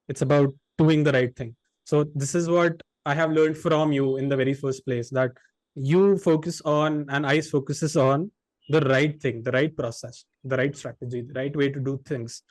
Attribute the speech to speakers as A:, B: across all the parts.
A: It's about doing the right thing. So this is what I have learned from you in the very first place, that you focus on and ICE focuses on the right thing, the right process, the right strategy, the right way to do things.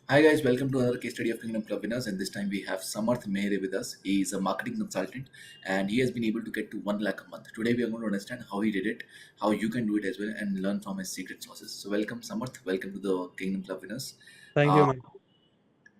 B: Hi guys, welcome to another case study of Kingdom Club winners, and this time we have Samarth Mehere with us. He is a marketing consultant and he has been able to get to 1 lakh a month. Today we are going to understand how he did it, how you can do it as well, and learn from his secret sauces. So welcome Samarth, welcome to the Kingdom Club winners.
A: Thank you,
B: Uh,
A: man.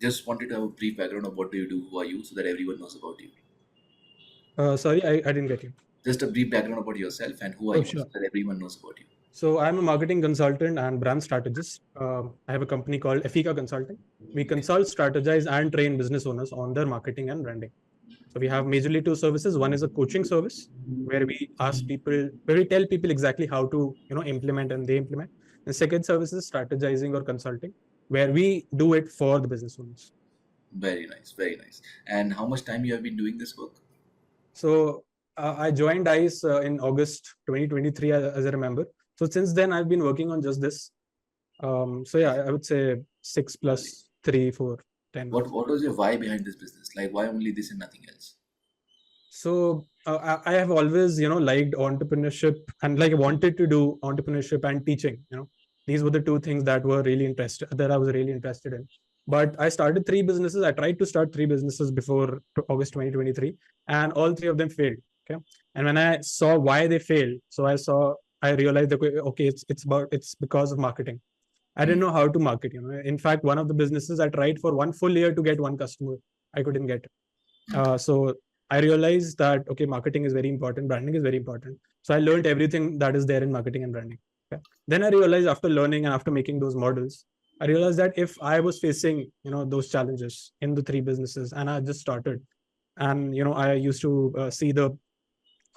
B: just wanted to have a brief background of what do you do, who are you, so that everyone knows about you.
A: Sorry, I didn't get you.
B: Just a brief background about yourself and who are
A: Oh,
B: you, so
A: sure.
B: that everyone knows about you.
A: So I'm a marketing consultant and brand strategist. I have a company called Efika Consulting. We
B: Okay.
A: consult, strategize, and train business owners on their marketing and branding. So we have majorly two services. One is a coaching service where we tell people exactly how to, implement and they implement. The second service is strategizing or consulting, where we do it for the business owners.
B: Very nice, very nice. And how much time you have been doing this work?
A: So I joined ICE in August 2023, as I remember. So since then, I've been working on just this. So yeah, I would say 6 plus 3, 4, 10
B: What
A: months.
B: what was your why behind this business? Like why only this and nothing else?
A: So I have always, liked entrepreneurship and like wanted to do entrepreneurship and teaching. These were the two things that I was really interested in. But I started three businesses. I tried to start three businesses before August 2023, and all three of them failed. Okay, and when I saw why they failed, I realized that okay, it's because of marketing. I
B: Hmm.
A: didn't know how to market. In fact, one of the businesses I tried for one full year to get one customer. I couldn't get it.
B: Okay.
A: So I realized that okay, marketing is very important, branding is very important. So I learned everything that is there in marketing and branding. Okay. Then I realized after learning and after making those models, I realized that if I was facing those challenges in the three businesses and I just started, and I used to see the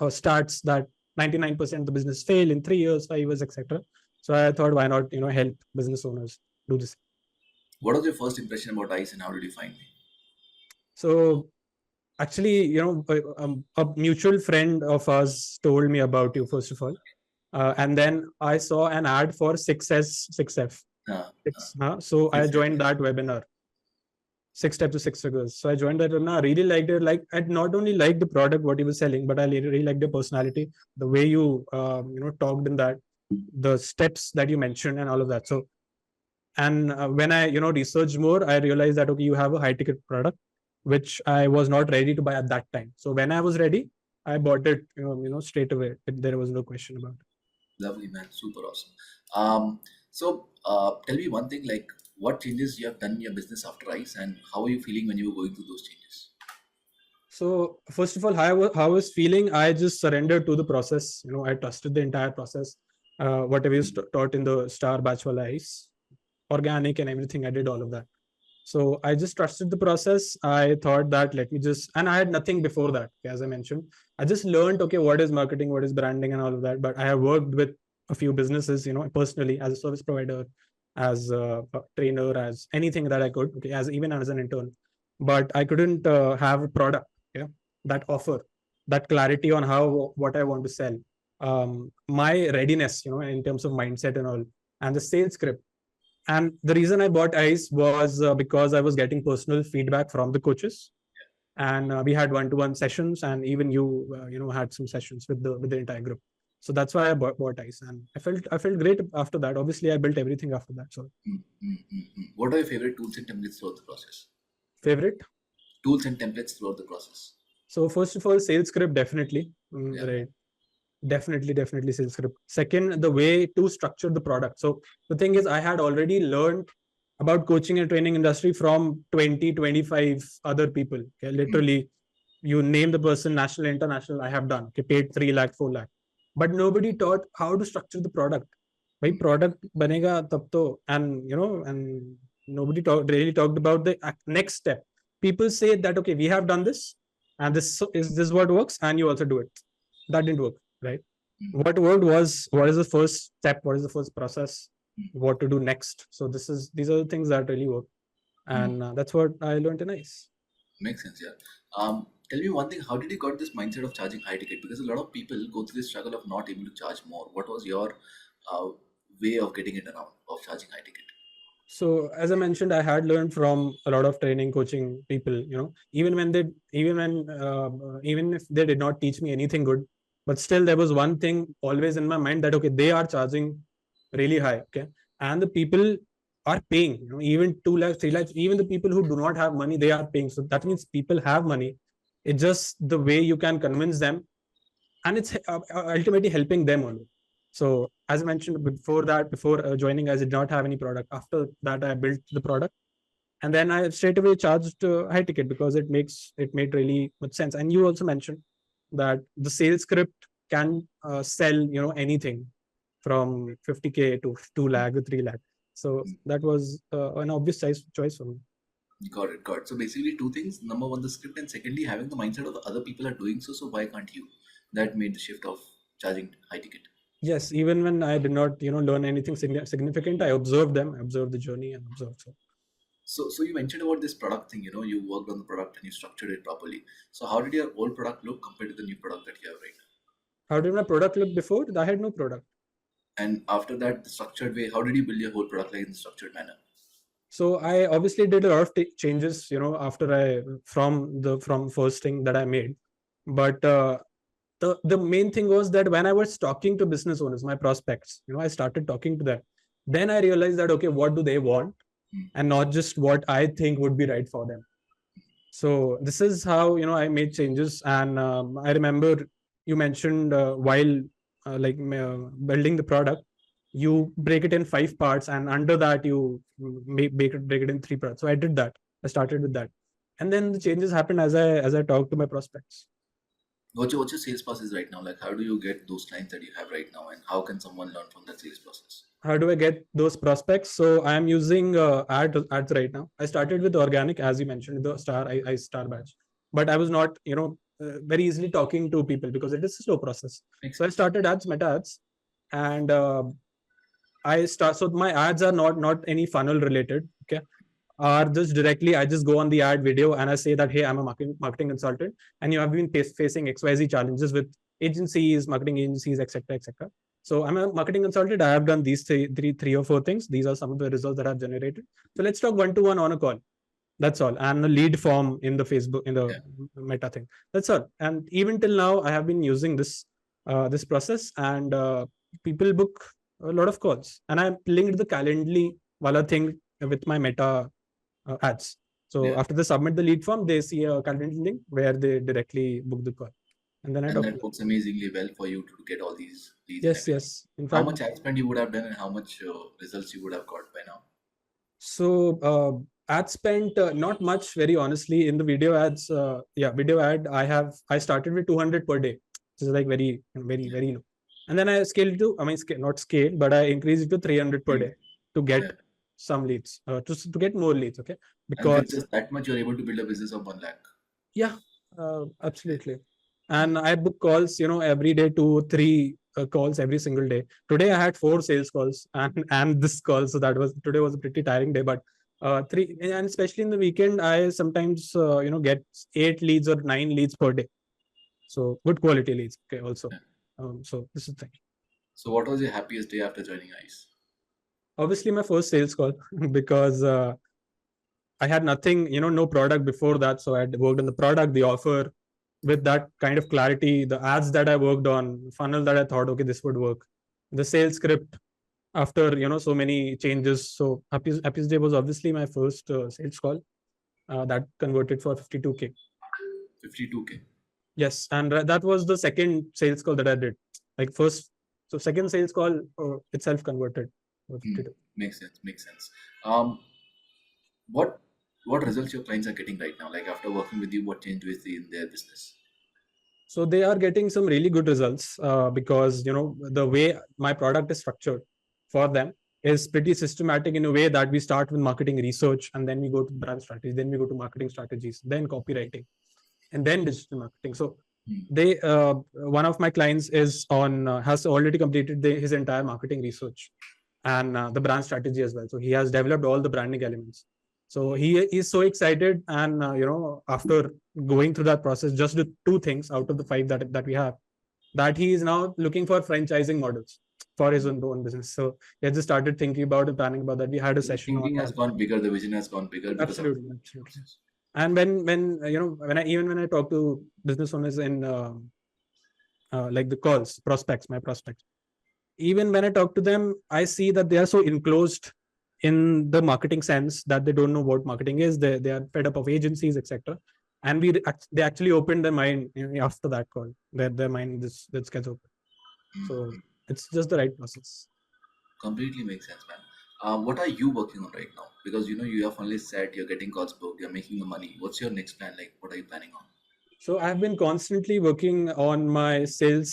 A: stats that 99% of the business fail in 3 years, 5 years, etc. So I thought, why not help business owners do this.
B: What was your first impression about ICE and how did you find me?
A: So actually, a mutual friend of ours told me about you first of all, and then I saw an ad for 6S 6F
B: Uh, uh,
A: 6. So I
B: Six
A: joined
B: seconds.
A: that webinar, 6 steps to six figures. So I joined that webinar. I really liked it. Like I not only liked the product what he was selling, but I really liked your personality, the way you talked in that, the steps that you mentioned, and all of that. So and when I researched more, I realized that okay, you have a high ticket product which I was not ready to buy at that time. So when I was ready, I bought it straight away. There was no question about it.
B: Lovely man, super awesome. Tell me one thing, like what changes you have done in your business after ICE and how are you feeling when you were going through those changes?
A: So first of all, how I was feeling, I just surrendered to the process. I trusted the entire process. Whatever you taught in the Star Batch Wala Ice, organic and everything, I did all of that. So I just trusted the process. I thought that let me just, and I had nothing before that, as I mentioned. I just learned, okay, what is marketing, what is branding, and all of that. But I have worked with a few businesses, personally as a service provider, as a trainer, as anything that I could, okay, as even as an intern. But I couldn't have a product, that offer that clarity on how what I want to sell, my readiness, in terms of mindset and all, and the sales script. And the reason I bought ICE was because I was getting personal feedback from the coaches, and we had one-to-one sessions, and even you had some sessions with the entire group. So that's why I bought ICE, and I felt great after that. Obviously, I built everything after that. So
B: What are your favorite tools and templates throughout the process?
A: favorite.
B: Tools and templates throughout the process.
A: So first of all, sales script definitely,
B: Yeah.
A: right. Definitely sales script. Second, the way to structure the product. So the thing is, I had already learned about coaching and training industry from 20, 25 other people. Okay?
B: Mm,
A: Literally, you name the person, national, international, I have done. Okay, paid 3 lakh, 4 lakh. But nobody taught how to structure the product. By
B: mm,
A: product banega tab to, and nobody really talked about the next step. People say that okay, we have done this, and this what works, and you also do it. That didn't work, right?
B: mm,
A: What worked was what is the first step, what is the first process,
B: mm,
A: what to do next. So these are the things that really work,
B: mm.
A: and that's what I learned in ICE.
B: Makes sense, yeah. Tell me one thing, how did you got this mindset of charging high ticket? Because a lot of people go through this struggle of not able to charge more. What was your uh, way of getting it around, of of charging high ticket?
A: So as I mentioned, I had learned from a lot of training, coaching people. Even if they did not teach me anything good, but still there was one thing always in my mind that okay, they are charging really high, okay, and the people are paying. Even 2 lakhs, 3 lakhs. Even the people who do not have money, they are paying. So that means people have money. It's just the way you can convince them, and it's ultimately helping them only. So as I mentioned before that, before joining, I did not have any product. After that, I built the product, and then I straight away charged high ticket because it made really much sense. And you also mentioned that the sales script can sell anything from 50K to 2 lakh to 3 lakh. So that was an obvious choice for me.
B: Got it, got it. So basically, two things. Number one, the script, and secondly, having the mindset of the other people are doing so. So why can't you? That made the shift of charging high ticket.
A: Yes, even when I did not learn anything significant, I observed them, I observed the journey, and observed.
B: So you mentioned about this product thing. You worked on the product and you structured it properly. So how did your old product look compared to the new product that you have right now?
A: How did my product look before? I had no product.
B: And after that, the structured way, how did you build your whole product like in the structured manner?
A: So I obviously did a lot of changes, after from first thing that I made. But the main thing was that when I was talking to business owners, my prospects, I started talking to them. Then I realized that okay, what do they want, and not just what I think would be right for them. So this is how I made changes. And I remember you mentioned while building the product, you break it in 5 parts, and under that you break it in 3 parts. So I did that. I started with that, and then the changes happened as I talked to my prospects.
B: What's your sales process right now? Like, how do you get those clients that you have right now, and how can someone learn from that sales process?
A: How do I get those prospects? So I am using ads right now. I started with organic, as you mentioned, the I star batch, but I was not very easily talking to people because it is a slow process.
B: Makes
A: So I
B: sense.
A: started ads, meta ads, and so my ads are not any funnel related, okay, are just directly I just go on the ad video and I say that hey, I'm a marketing consultant, and you have been facing XYZ challenges with agencies, marketing agencies, etc., etc. So I'm a marketing consultant. I have done these three or four things. These are some of the results that I've generated. So let's talk one to one on a call. That's all. And a lead form in the Facebook, in the
B: Yeah.
A: meta thing. That's all. And even till now, I have been using this process, and people book a lot of calls. And I linked the Calendly wala thing with my meta ads. So
B: Yeah.
A: after they submit the lead form, they see a Calendly link where they directly book the call, and then I
B: And
A: talk to
B: that
A: them.
B: works amazingly well for you to get all these leads and
A: Yes,
B: everything.
A: yes. In
B: How
A: fact,
B: much ad spend you would have done, and how much results you would have got by now?
A: so ad spent not much, very honestly, in the video ads. Video ad. I started with 200 per day, which is like very very
B: Yeah.
A: very low, and then I scaled to not scale, but I increased it to 300 per day to
B: Yeah.
A: get some leads, to get more leads. Okay,
B: And with
A: because
B: just that much, you're able to build a business of 1 lakh.
A: yeah, absolutely. And I book calls, every day, 2 3 calls every single day. Today I had 4 sales calls and this call, so today was a pretty tiring day. But three, and especially in the weekend, I sometimes get 8 leads or 9 leads per day. So good quality leads. Okay, also.
B: Yeah.
A: So this is the thing.
B: So, what was your happiest day after joining ICE?
A: Obviously, my first sales call because I had nothing, no product before that. So I had worked on the product, the offer, with that kind of clarity, the ads that I worked on, funnel that I thought, okay, this would work, the sales script after, so many changes. So happiest day was obviously my first sales call that converted for 52K.
B: 52K.
A: Yes. And that was the second sales call that I did. Like first, so second sales call itself converted for 52.
B: Makes sense. Makes sense. Um, what what results your clients are getting right now? Like after working with you, what change do you see in their business?
A: So they are getting some really good results because the way my product is structured for them is pretty systematic in a way that we start with marketing research, and then we go to brand strategy, then we go to marketing strategies, then copywriting, and then digital marketing. So they one of my clients is on has already completed his entire marketing research and the brand strategy as well. So he has developed all the branding elements. So he is so excited, and after going through that process, just the 2 things out of the 5 that we have, that he is now looking for franchising models. for his own business. So he just started thinking about it, planning about that. We had a
B: The
A: session
B: thinking
A: on
B: has gone bigger, the vision has gone bigger because of
A: absolutely,
B: the
A: absolutely.
B: process.
A: And when when I talk to business owners in like the calls, prospects, my prospects, even when I talk to them, I see that they are so enclosed in the marketing sense that they don't know what marketing is. They are fed up of agencies, etc. And they actually opened their mind after that call. Their mind this gets open. So it's just the right process.
B: Completely makes sense, man. What are you working on right now? Because you have only said you're getting calls booked, you're making the money. What's your next plan? Like, what are you planning on?
A: So I've been constantly working on my sales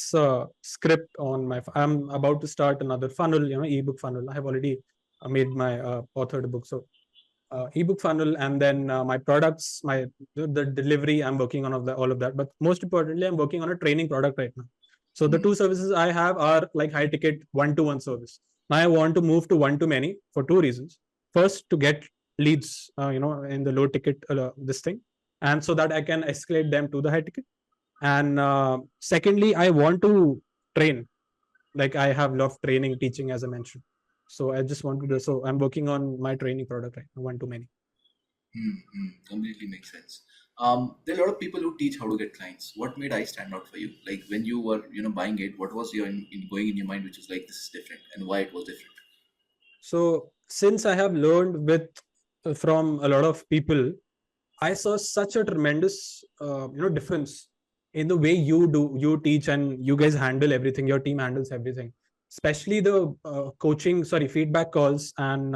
A: script. I'm about to start another funnel, ebook funnel. I have already made my authored book. So ebook funnel, and then my products, the delivery. I'm working on all of that. But most importantly, I'm working on a training product right now. So the
B: Hmm.
A: two services I have are like high ticket one-to-one service. Now I want to move to one-to-many for two reasons. First, to get leads, in the low ticket this thing, and so that I can escalate them to the high ticket. And secondly, I want to train. Like I have loved training, teaching, as I mentioned. So I just want to do. So I'm working on my training product right now, one-to-many.
B: Completely makes sense. There are a lot of people who teach how to get clients. What made I stand out for you? Like when you were, buying it, what was going in your mind, which was like this is different, and why it was different?
A: So since I have learned from a lot of people, I saw such a tremendous difference in the way you teach and you guys handle everything. Your team handles everything, especially the feedback calls and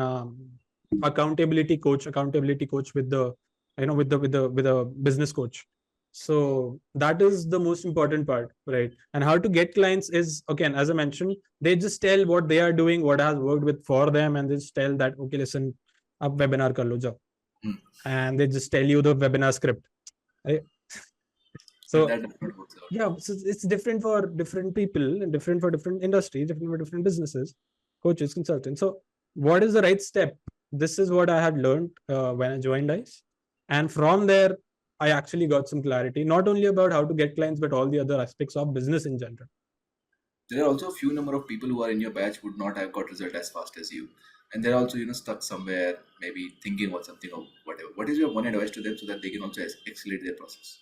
A: accountability coach with the with a business coach. So that is the most important part, right? And how to get clients is, again, as I mentioned, they just tell what they are doing, what has worked with for them, and they just tell that, okay, listen, ab webinar kar lo jao,
B: Hmm.
A: and they just tell you the webinar script, right?
B: But
A: So
B: that does not work out.
A: yeah, so it's different for different people and different for different industries, different for different businesses, coaches, consultants. So what is the right step? This is what I had learned when I joined ICE, and from there I actually got some clarity, not only about how to get clients, but all the other aspects of business in general.
B: There are also a few number of people who are in your batch would not have got result as fast as you, and they're also stuck somewhere, maybe thinking about something or whatever. What is your one advice to them so that they can also accelerate their process?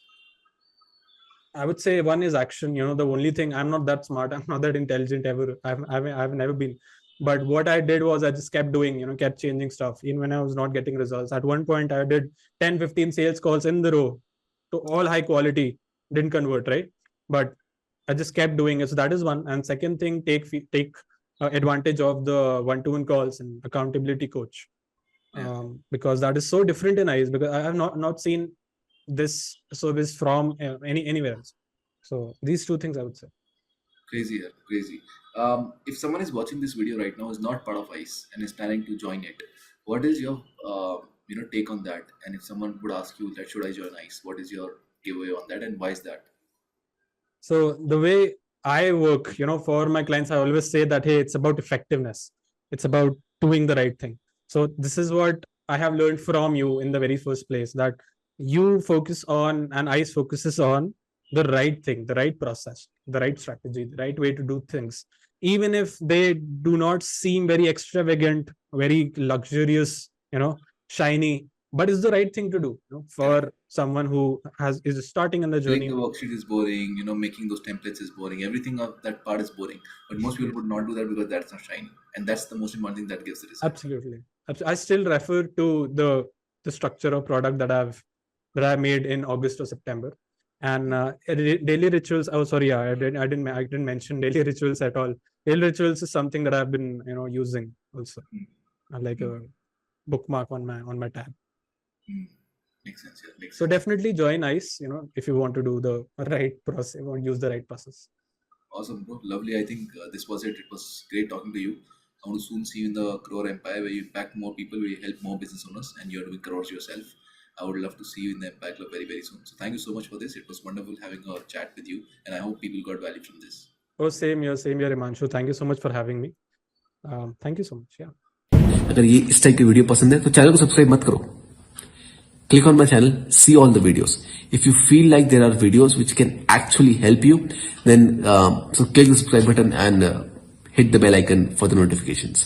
A: I would say one is action. The only thing, I'm not that smart, I'm not that intelligent ever. I've never been. But what I did was I just kept doing, kept changing stuff, even when I was not getting results. At one point, I did 10, 15 sales calls in the row to all high quality, didn't convert, right? But I just kept doing it. So that is one. And second thing, take advantage of the one-to-one calls and accountability coach,
B: Yeah.
A: because that is so different in ICE, because I have not seen this service from anywhere else. So these two things I would say.
B: Crazy, yeah, crazy. If someone is watching this video right now is not part of ICE and is planning to join it, what is your take on that? And if someone would ask you that should I join ICE, what is your giveaway on that, and why is that?
A: So the way I work, for my clients, I always say that, hey, it's about effectiveness. It's about doing the right thing. So this is what I have learned from you in the very first place, that you focus on, and ICE focuses on the right thing, the right process, the right strategy, the right way to do things. Even if they do not seem very extravagant, very luxurious, shiny, but it's the right thing to do,
B: Correct.
A: for someone who is starting in the
B: Doing
A: journey.
B: the worksheet is boring. Making those templates is boring. Everything of that part is boring. But most people
A: Yes.
B: would not do that because that's not shiny, and that's the most important thing that gives the result.
A: Absolutely. I still refer to the structure of product that I made in August or September, and daily rituals. Oh, sorry, yeah, I didn't mention daily rituals at all. Daily rituals is something that I've been using also,
B: Mm,
A: like
B: mm,
A: a bookmark on my tab.
B: mm. Makes sense. Yeah, makes
A: So
B: sense.
A: definitely join ICE. If you want to do the right process, want to use the right process.
B: Awesome, bro. Lovely. I think this was it. It was great talking to you. I want to soon see you in the Crore Empire where you impact more people, where you help more business owners, and you're doing crores yourself. I would love to see you in the Impact Club very, very soon. So thank you so much for this. It was wonderful having a chat with you, and I hope people got value from this.
A: Oh, same here, Himanshu. Thank you so much for having me. Thank you so much. Yeah.
C: अगर ये इस type की video पसंद है तो channel को subscribe मत करो. Click on my channel, see all the videos. If you feel like there are videos which can actually help you, then so click the subscribe button and hit the bell icon for the notifications.